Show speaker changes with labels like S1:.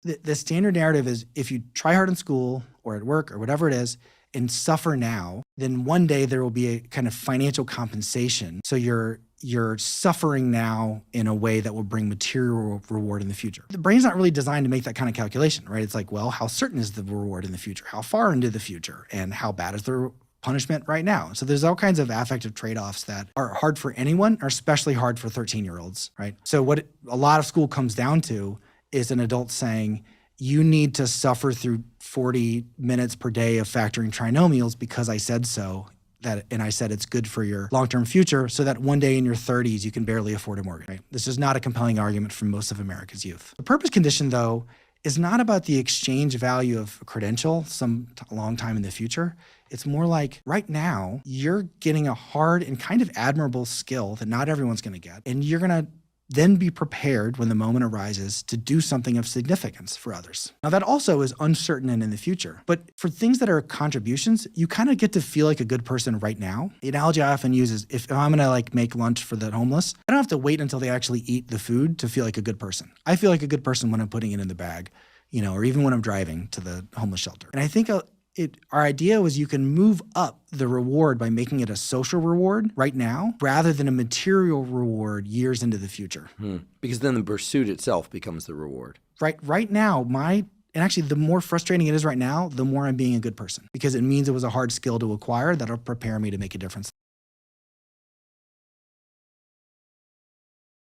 S1: The standard narrative is if you try hard in school or at work or whatever it is and suffer now, then one day there will be a kind of financial compensation. So you're suffering now in a way that will bring material reward in the future. The brain's not really designed to make that kind of calculation, right? It's like, well, how certain is the reward in the future? How far into the future? And how bad is the punishment right now? So there's all kinds of affective trade-offs that are hard for anyone, or especially hard for 13-year-olds, right? So what a lot of school comes down to is an adult saying, you need to suffer through 40 minutes per day of factoring trinomials because I said so, and I said it's good for your long-term future, so that one day in your 30s, you can barely afford a mortgage. Right? This is not a compelling argument for most of America's youth. The purpose condition, though, is not about the exchange value of a credential a long time in the future. It's more like right now, you're getting a hard and kind of admirable skill that not everyone's going to get, and you're going to then be prepared when the moment arises to do something of significance for others. Now that also is uncertain and in the future, but for things that are contributions, you kind of get to feel like a good person right now. The analogy I often use is if I'm gonna make lunch for the homeless, I don't have to wait until they actually eat the food to feel like a good person. I feel like a good person when I'm putting it in the bag, or even when I'm driving to the homeless shelter. And I think our idea was you can move up the reward by making it a social reward right now rather than a material reward years into the future.
S2: Because then the pursuit itself becomes the reward.
S1: Right now, and actually the more frustrating it is right now, the more I'm being a good person because it means it was a hard skill to acquire that'll prepare me to make a difference.